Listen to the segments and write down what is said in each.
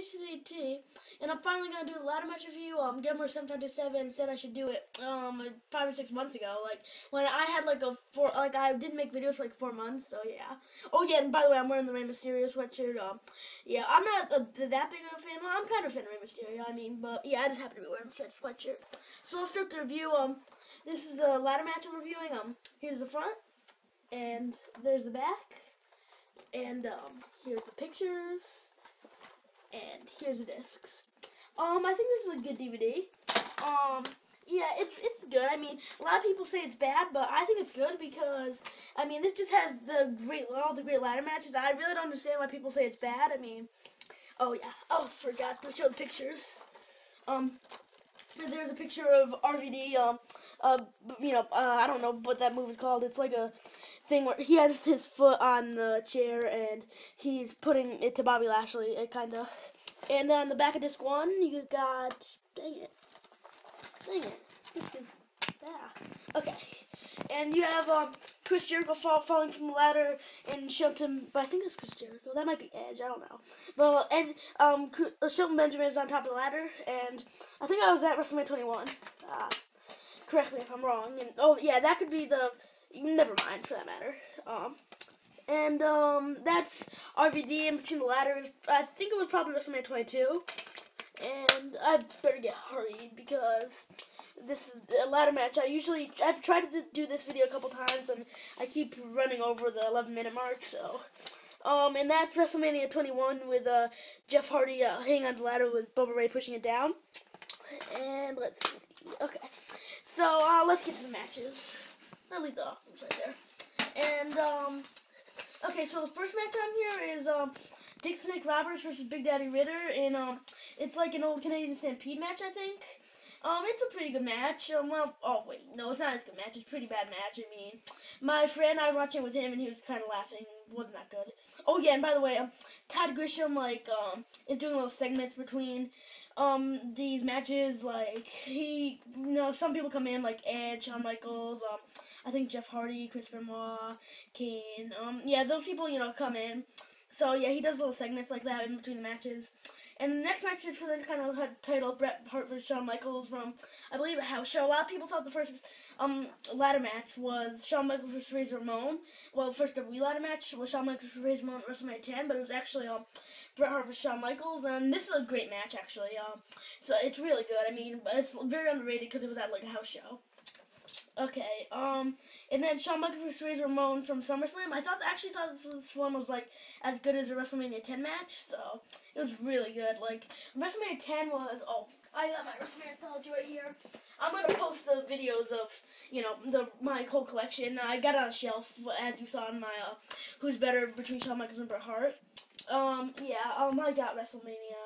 CCT, and I'm finally gonna do the ladder match review. Gamer 757 said I should do it 5 or 6 months ago. Like when I had I didn't make videos for like 4 months. So yeah. Oh yeah, and by the way, I'm wearing the Rey Mysterio sweatshirt. Yeah, I'm not that big of a fan. Well, I'm kind of a fan of Rey Mysterio. I mean, but yeah, I just happen to be wearing the stretch sweatshirt. So I'll start the review. This is the ladder match I'm reviewing. Here's the front, and there's the back, and here's the pictures. And here's the discs. I think this is a good DVD. Yeah, it's good. I mean, a lot of people say it's bad, but I think it's good because, I mean, this just has all the great ladder matches. I really don't understand why people say it's bad. I mean, oh yeah. Oh, forgot to show the pictures. There's a picture of RVD. I don't know what that move is called. It's like a thing where he has his foot on the chair and he's putting it to Bobby Lashley, kinda. And then on the back of disc 1, you got, dang it, disc is, okay. And you have Chris Jericho falling from the ladder and Shelton, but I think that's Chris Jericho. That might be Edge. I don't know. Well, and Shelton Benjamin is on top of the ladder, and I think I was at WrestleMania 21. Correct me if I'm wrong. And oh yeah, that could be the. Never mind for that matter. That's RVD in between the ladders. I think it was probably WrestleMania 22. And I better get hurried because this is a ladder match. I've tried to do this video a couple times and I keep running over the 11-minute mark, so. And that's WrestleMania 21 with Jeff Hardy hanging on the ladder with Bubba Ray pushing it down. And let's see. Okay. So, let's get to the matches. I'll leave the offense right there. And, okay, so the first match on here is, Dick Snake Roberts versus Big Daddy Ritter, and, it's like an old Canadian Stampede match, I think. It's a pretty good match. Oh wait, no, it's not as good match. It's a pretty bad match. I mean, my friend, I was watching with him, and he was kind of laughing. It wasn't that good. Oh yeah, and by the way, Todd Grisham, is doing little segments between, these matches. Like, some people come in, like Edge, Shawn Michaels, I think Jeff Hardy, Chris Benoit, Kane. Yeah, those people, come in. So yeah, he does little segments like that in between the matches. And the next match is for the kind of title, Bret Hart versus Shawn Michaels from, I believe, a house show. A lot of people thought the first ladder match was Shawn Michaels versus Razor Ramon. Well, the first WWE ladder match was Shawn Michaels versus Razor Ramon at WrestleMania 10, but it was actually Bret Hart versus Shawn Michaels. And this is a great match, actually. So it's really good. I mean, but it's very underrated because it was at like a house show. Okay, and then Shawn Michaels versus Razor Ramon from SummerSlam. I actually thought this one was, like, as good as the WrestleMania 10 match, so it was really good. Like, WrestleMania 10 was, I got my WrestleMania anthology right here. I'm going to post the videos of, my whole collection. I got it on a shelf, as you saw in my, Who's Better between Shawn Michaels and Bret Hart. I got WrestleMania,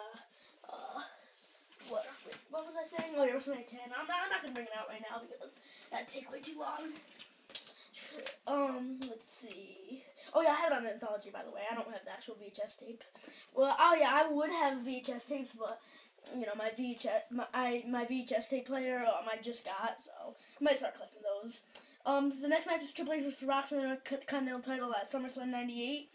what was I saying? Oh, yeah, WrestleMania 10. I'm not going to bring it out right now because that'd take way too long. Let's see. Oh, yeah, I have it on the anthology, by the way. I don't have the actual VHS tape. Well, oh, yeah, I would have VHS tapes, but, my VHS tape player, I just got, so I might start collecting those. The next match is Triple H versus The Rock for the Continental title at SummerSlam 98.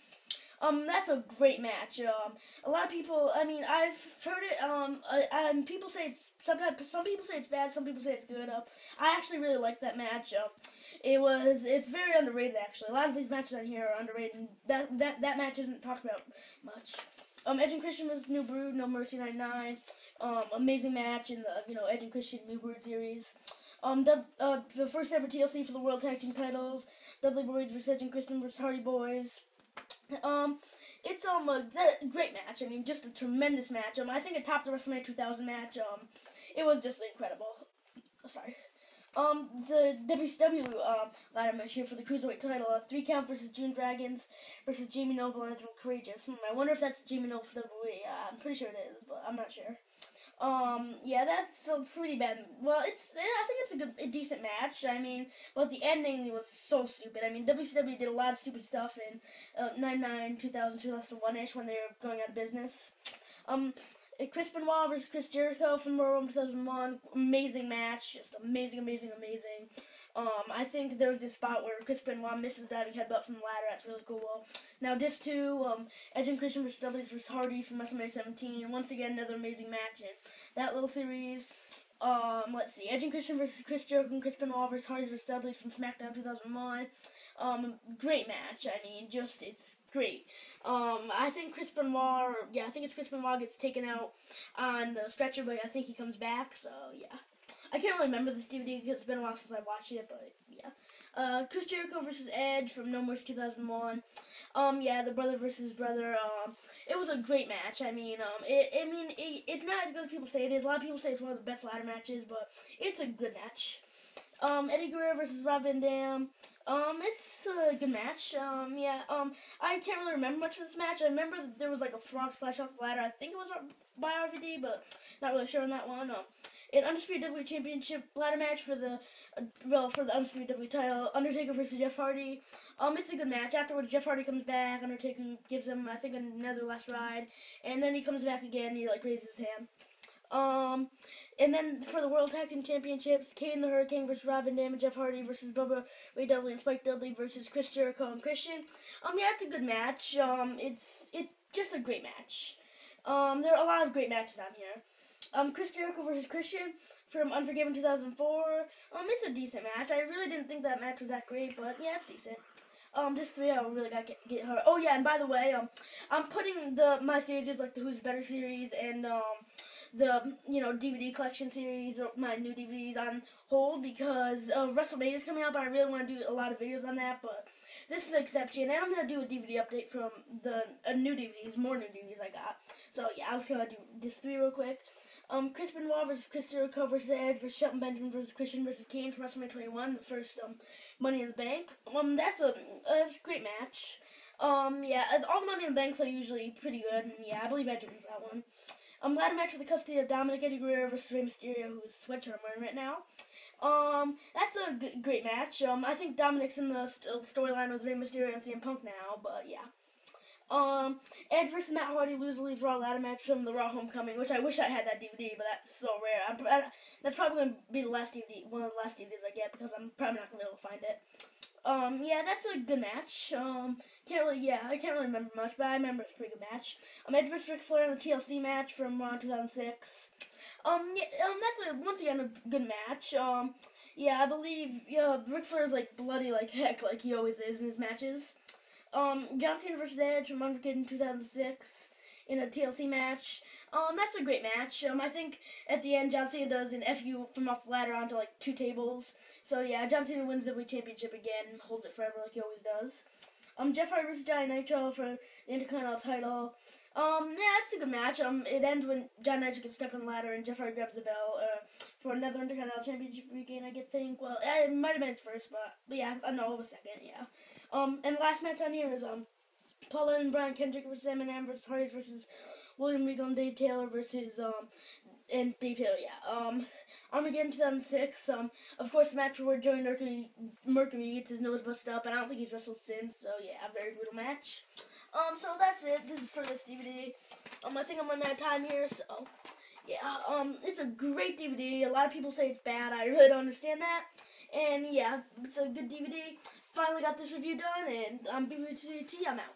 That's a great match. A lot of people, I mean, I've heard it, people say some people say it's bad, some people say it's good. I actually really like that match. It's very underrated, actually. A lot of these matches on here are underrated, and that match isn't talked about much. Edge and Christian versus New Brood, No Mercy 99. Amazing match in the, Edge and Christian New Brood series. The first ever TLC for the World Tag Team titles. Dudley Boyz versus Edge and Christian versus Hardy Boys. It's a great match. I mean, just a tremendous match. I think it topped the WrestleMania 2000 match. It was just incredible. Sorry. The WCW ladder match here for the Cruiserweight title. 3 count versus June Dragons versus Jamie Noble and Angelo Courageous. I wonder if that's Jamie Noble for WWE. I'm pretty sure it is, but I'm not sure. Yeah, that's a pretty bad. Well, I think it's a decent match. I mean, but the ending was so stupid. I mean, WCW did a lot of stupid stuff in 99, 2000, 2001-ish when they were going out of business. Chris Benoit versus Chris Jericho from Royal Rumble 2001. Amazing match. Just amazing. I think there was this spot where Chris Benoit misses diving headbutt from the ladder. That's really cool. Now, disc 2, Edge and Christian versus Dudley versus Hardy from WrestleMania 17. Once again, another amazing match in that little series. Let's see. Edge and Christian versus Chris Jericho and Chris Benoit versus Hardy versus Dudley from SmackDown 2001. Great match. I mean, just, it's great. I think Chris Benoit, I think it's Chris Benoit gets taken out on the stretcher, but I think he comes back, so yeah. I can't really remember this DVD because it's been a while since I watched it, but yeah. Chris Jericho versus Edge from No Mercy 2001. The brother versus brother. It was a great match. I mean, it's not as good as people say it is. A lot of people say it's one of the best ladder matches, but it's a good match. Eddie Guerrero versus Rob Van Dam. It's a good match. I can't really remember much of this match. I remember that there was like a frog slash off the ladder. I think it was by RVD, but not really sure on that one. An Undisputed WWE Championship ladder match for the Undisputed WWE title, Undertaker versus Jeff Hardy. It's a good match. Afterwards, Jeff Hardy comes back. Undertaker gives him, I think, another last ride, and then he comes back again. And he like raises his hand. And then for the World Tag Team Championships, Kane the Hurricane versus Rob Van Dam and Jeff Hardy versus Bubba Ray Dudley and Spike Dudley versus Chris Jericho and Christian. It's a good match. It's just a great match. There are a lot of great matches on here. Chris Jericho versus Christian from Unforgiven 2004. It's a decent match. I really didn't think that match was that great, but yeah, it's decent. This 3 I really got to get her. Oh yeah, and by the way, I'm putting my series like the Who's Better series and the DVD collection series, my new DVDs on hold because WrestleMania is coming up, and I really want to do a lot of videos on that. But this is the exception, and I'm gonna do a DVD update from the new DVDs, more new DVDs I got. So yeah, I was gonna do this 3 real quick. Chris Benoit versus Chris Jericho versus Edge versus Shelton Benjamin versus Christian versus Kane from WrestleMania 21, the first Money in the Bank. That's a great match. All the Money in the Banks are usually pretty good, and yeah, I believe Edge wins that one. Ladder match for the custody of Dominic Eddie Guerrero versus Rey Mysterio, who is sweatshirt I'm wearing right now. That's a great match. I think Dominic's in the storyline with Rey Mysterio and CM Punk now, but yeah. Edge versus Matt Hardy leaves Raw ladder match from the Raw Homecoming, which I wish I had that DVD, but that's so rare. That's probably going to be the last DVD, one of the last DVDs I get, because I'm probably not going to be able to find it. That's a good match. I can't really remember much, but I remember it's a pretty good match. Edge versus Ric Flair in the TLC match from Raw 2006. That's once again a good match. I believe, Ric Flair's like bloody like heck, like he always is in his matches. John Cena versus Edge from Unforgiven 2006 in a TLC match. That's a great match. I think at the end John Cena does an FU from off the ladder onto like 2 tables. So yeah, John Cena wins the WWE Championship again, holds it forever like he always does. Jeff Hardy versus Johnny Nitro for the Intercontinental title. It's a good match. It ends when John Nitro gets stuck on the ladder and Jeff Hardy grabs the bell for another Intercontinental Championship regain, I think. Well, it might have been his first, but yeah, no, it was second, yeah. And the last match on here is Paul Lynn and Brian Kendrick versus Eminem versus Hardy versus William Regal and Dave Taylor versus and Dave Taylor, yeah. Armageddon 2006. Of course, the match where Joey Mercury gets his nose busted up, and I don't think he's wrestled since. So yeah, very brutal match. So that's it. This is for this DVD. I think I'm running out of time here, so yeah. It's a great DVD. A lot of people say it's bad. I really don't understand that. And yeah, it's a good DVD. Finally got this review done, and I'm BBT. I'm out.